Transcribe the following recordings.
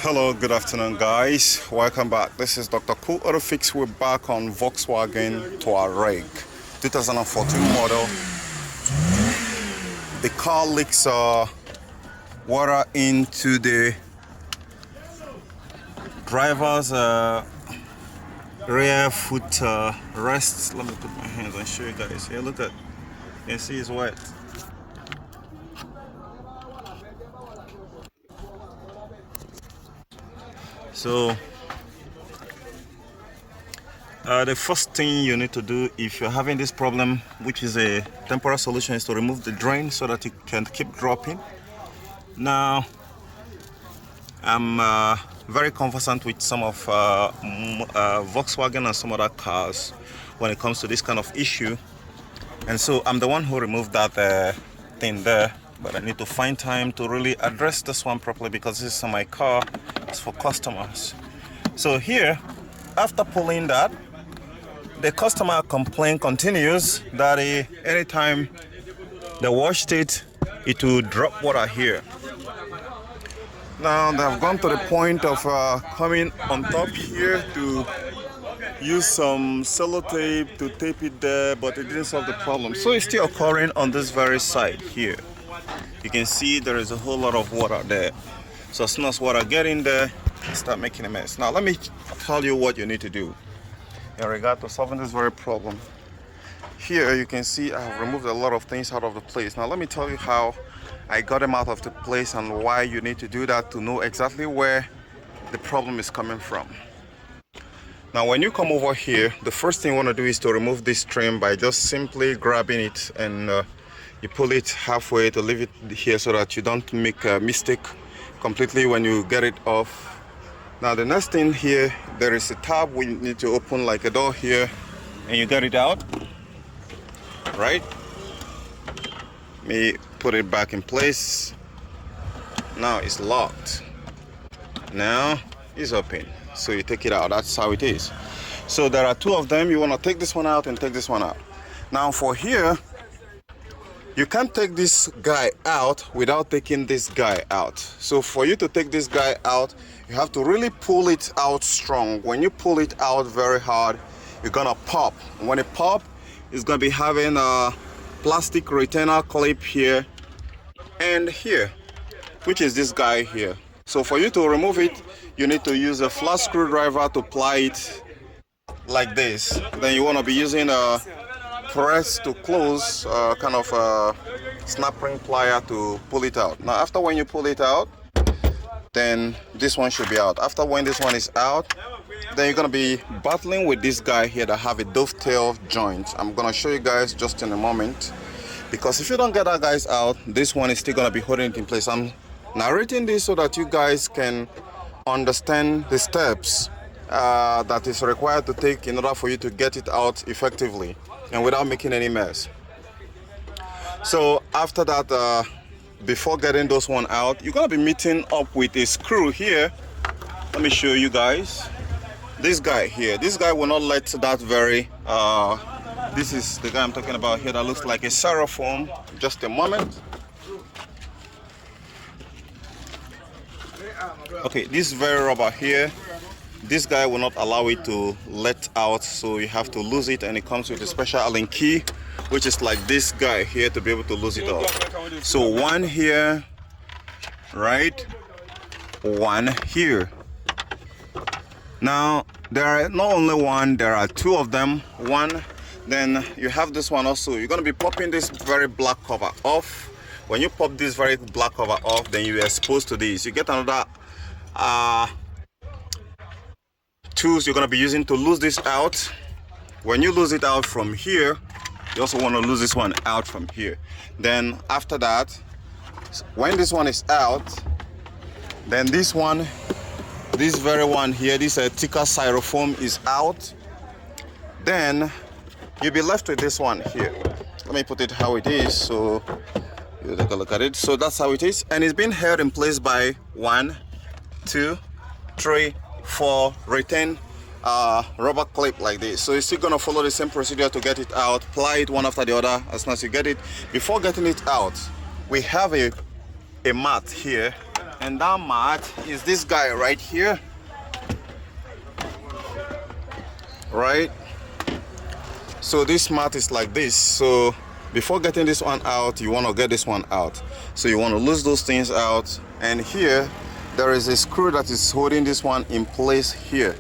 Hello, good afternoon, guys. Welcome back. This is Dr. Cool Auto Fix. We're back on Volkswagen Touareg 2014 model. The car leaks water into the driver's rear foot rests. Let me put my hands and show you guys here. Look at, you can see it's wet. So the first thing you need to do if you're having this problem, which is a temporary solution, is to remove the drain so that it can keep dropping. Now I'm very conversant with some of Volkswagen and some other cars when it comes to this kind of issue, and so I'm the one who removed that thing there, but I need to find time to really address this one properly because this is my car. It's for customers. So here, after pulling that, the customer complaint continues that anytime they washed it, it will drop water here. Now they've gone to the point of coming on top here to use some sellotape to tape it there, but it didn't solve the problem. So it's still occurring on this very side here. You can see there is a whole lot of water there. So as soon as water get in there, start making a mess. Now let me tell you what you need to do in regard to solving this very problem. Here you can see I've removed a lot of things out of the place. Now let me tell you how I got them out of the place and why you need to do that to know exactly where the problem is coming from. Now when you come over here, the first thing you want to do is to remove this trim by just simply grabbing it, and you pull it halfway to leave it here so that you don't make a mistake completely when you get it off. Now the next thing here, there is a tab we need to open like a door here, and you get it out, right? Let me put it back in place. Now it's locked. Now it's open, so you take it out. That's how it is. So there are two of them. You want to take this one out and take this one out. Now for here, you can't take this guy out without taking this guy out. So for you to take this guy out, you have to really pull it out strong. When you pull it out very hard, you're gonna pop. When it pop, it's gonna be having a plastic retainer clip here and here, which is this guy here. So for you to remove it, you need to use a flat screwdriver to ply it like this. Then you wanna be using a press to close kind of a snap ring plier to pull it out. Now after when you pull it out, then this one should be out. After when this one is out, then you're gonna be battling with this guy here that have a dovetail joint. I'm gonna show you guys just in a moment, because if you don't get that guys out, this one is still gonna be holding it in place. I'm narrating this so that you guys can understand the steps that is required to take in order for you to get it out effectively and without making any mess. So after that, before getting those one out, you're gonna be meeting up with a screw here. Let me show you guys. This guy here, this guy will not let that very this is the guy I'm talking about here that looks like a styrofoam. Just a moment. Okay, this very rubber here, this guy will not allow it to let out, so you have to lose it, and it comes with a special Allen key, which is like this guy here, to be able to lose it off. So one here, right? One here. Now there are not only one, there are two of them. One, then you have this one also. You're going to be popping this very black cover off. When you pop this very black cover off, then you are exposed to this. You get another tools you're going to be using to lose this out. When you lose it out from here, you also want to lose this one out from here. Then after that, when this one is out, then this one, this very one here, this thicker styrofoam is out. Then you'll be left with this one here. Let me put it how it is so you take a look at it. So that's how it is, and it's been held in place by 1, 2, 3, 4 retain rubber clip like this. So you're still gonna follow the same procedure to get it out. Ply it one after the other as soon as you get it. Before getting it out, we have a mat here, And that mat is this guy right here, right? So this mat is like this. So before getting this one out, you want to get this one out. So you want to lose those things out. And here there is a screw that is holding this one in place here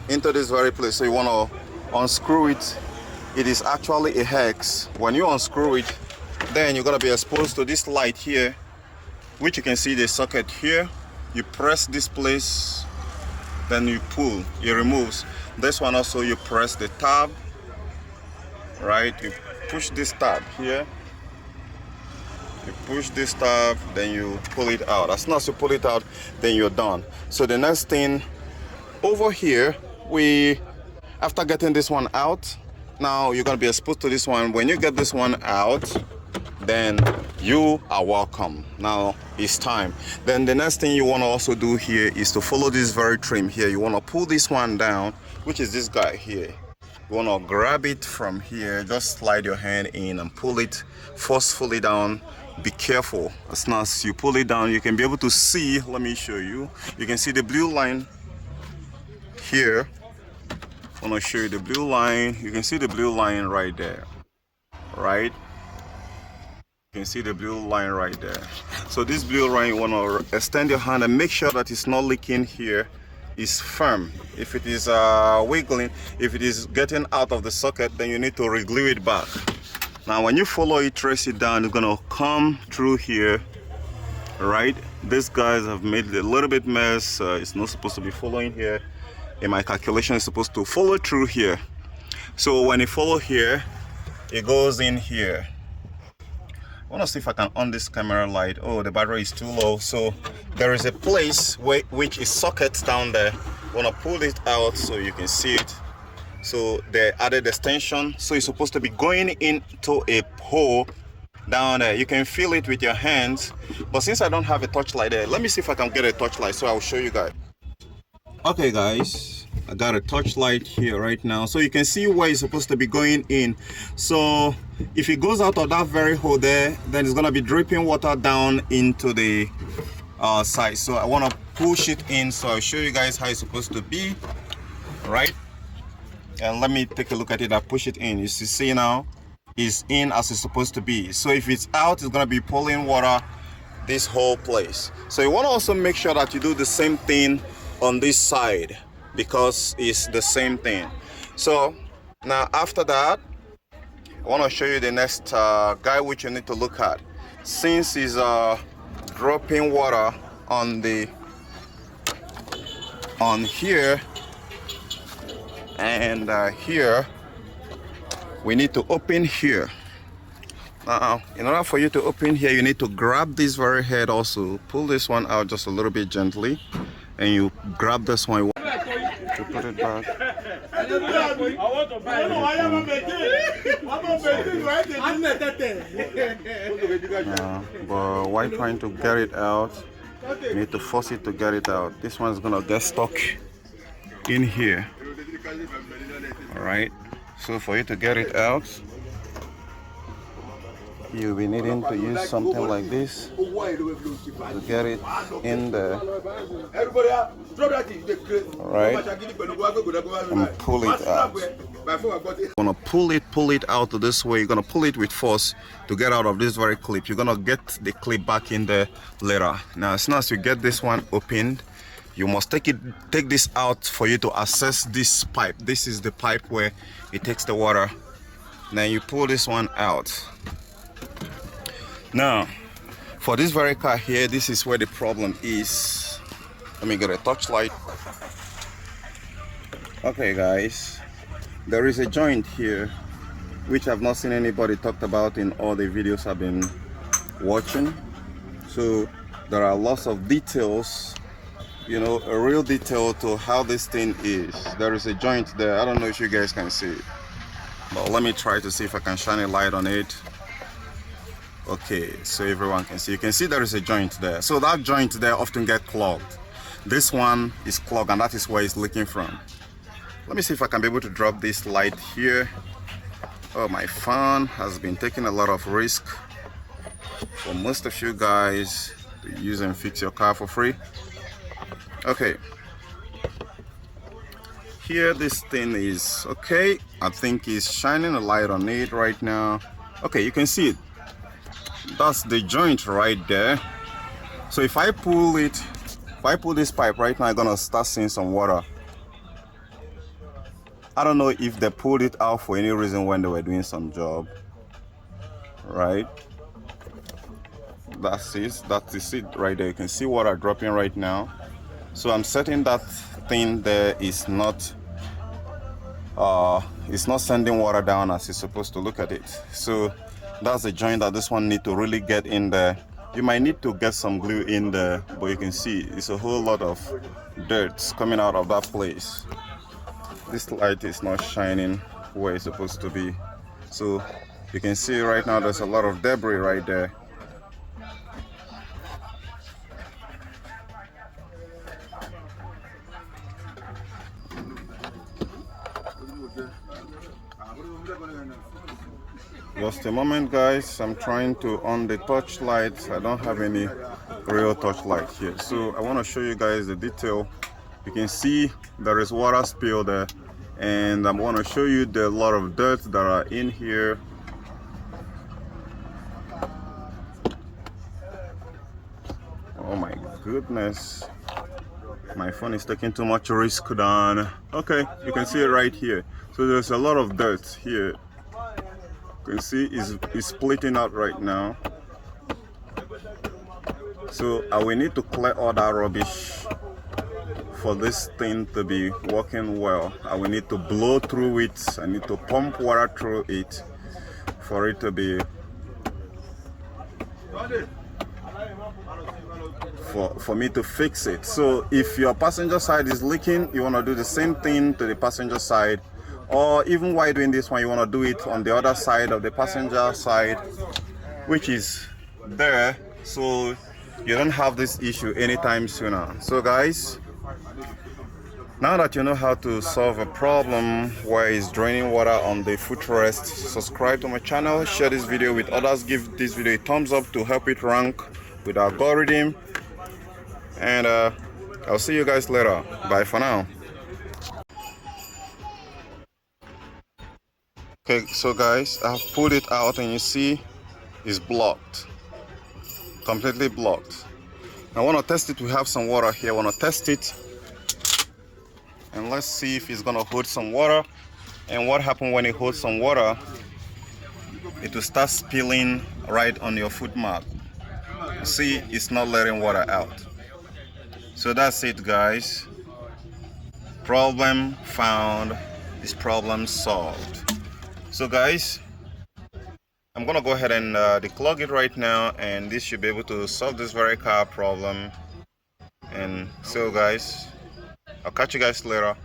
into this very place. So you want to unscrew it. It is actually a hex. When you unscrew it, then you're going to be exposed to this light here, which you can see the socket here. You press this place, then you pull, it removes. This one also, you press the tab, right? You push this tab here, you push this tab, then you pull it out. As soon as you pull it out, then you're done. So the next thing over here, after getting this one out, now you're going to be exposed to this one. When you get this one out, then you are welcome. Now it's time. Then the next thing you want to also do here is to follow this very trim here. You want to pull this one down, which is this guy here. You want to grab it from here, just slide your hand in and pull it forcefully down. Be careful. As soon as you pull it down, you can be able to see, let me show you. You can see the blue line here. I want to show you the blue line. You can see the blue line right there, right? You can see the blue line right there. So this blue line, you want to extend your hand and make sure that it's not leaking here. It's firm. If it is wiggling, if it is getting out of the socket, then you need to re-glue it back. Now when you follow it, trace it down, it's gonna come through here, right? These guys have made it a little bit mess. It's not supposed to be following here. In my calculation, it's supposed to follow through here. So when it follow here, it goes in here. I want to see if I can on this camera light. Oh, the battery is too low. So there is a place which is sockets down there. I want to pull it out so you can see it. So they added extension. So it's supposed to be going into a hole down there. You can feel it with your hands. But since I don't have a torchlight there, let me see if I can get a torchlight so I'll show you guys. Okay guys, I got a torchlight here right now, so you can see where it's supposed to be going in. So if it goes out of that very hole there, then it's gonna be dripping water down into the side. So I want to push it in, so I'll show you guys how it's supposed to be, right? And let me take a look at it. I push it in. You see now it's in as it's supposed to be. So if it's out, it's gonna be pulling water this whole place. So you want to also make sure that you do the same thing on this side, because it's the same thing. So now after that, I want to show you the next guy which you need to look at. Since it's dropping water on here and here, we need to open here. Now in order for you to open here, you need to grab this very head also, pull this one out just a little bit gently, and you grab this one, to put it back. But while trying to get it out, you need to force it to get it out. This one's gonna get stuck in here. Alright, so for you to get it out, you'll be needing to use something like this to get it in there. Alright, and pull it out. You're gonna pull it out this way. You're gonna pull it with force to get out of this very clip. You're gonna get the clip back in there later. Now as soon as you get this one opened, you must take this out for you to access this pipe. This is the pipe where it takes the water. Then you pull this one out. Now, for this very car here, this is where the problem is. Let me get a torchlight. Okay guys, there is a joint here which I've not seen anybody talked about in all the videos I've been watching. So there are lots of details, you know, a real detail to how this thing is. There is a joint there. I don't know if you guys can see it, but let me try to see if I can shine a light on it. Okay, so everyone can see. You can see there is a joint there. So that joint there often get clogged. This one is clogged, and that is where it's leaking from. Let me see if I can be able to drop this light here. Oh, my phone has been taking a lot of risk for most of you guys. to use and fix your car for free. Okay, here this thing is okay. I think it's shining a light on it right now. Okay, you can see it. That's the joint right there. So if I pull it, if I pull this pipe right now, I'm gonna start seeing some water. I don't know if they pulled it out for any reason when they were doing some job, right? That is it right there. You can see water dropping right now. So I'm certain that thing there is not it's not sending water down as it's supposed to. Look at it. So that's the joint that this one need to really get in there. You might need to get some glue in there, but you can see it's a whole lot of dirt coming out of that place. This light is not shining where it's supposed to be. So you can see right now there's a lot of debris right there. Just a moment, guys. I'm trying to on the touch light. I don't have any real touch light here, so I want to show you guys the detail. You can see there is water spill there, and I want to show you the lot of dirt that are in here. Oh my goodness, my phone is taking too much risk down. Okay, you can see it right here. So there's a lot of dirt here. You can see it's splitting out right now. So I will need to clear all that rubbish for this thing to be working well. I will need to blow through it. I need to pump water through it for it to be for me to fix it. So if your passenger side is leaking, you want to do the same thing to the passenger side, or even while doing this one, you want to do it on the other side of the passenger side, which is there, so you don't have this issue anytime sooner. So guys, now that you know how to solve a problem where it's draining water on the footrest, subscribe to my channel, share this video with others, give this video a thumbs up to help it rank with our algorithm, and I'll see you guys later. Bye for now. Okay, so guys, I've pulled it out and you see it's blocked, completely blocked. I want to test it. We have some water here. I want to test it, and let's see if it's gonna hold some water. And what happens when it holds some water, it will start spilling right on your foot mat. See, it's not letting water out. So that's it, guys. Problem found is problem solved. So guys, I'm gonna go ahead and declog it right now, and this should be able to solve this very car problem. And so guys, I'll catch you guys later.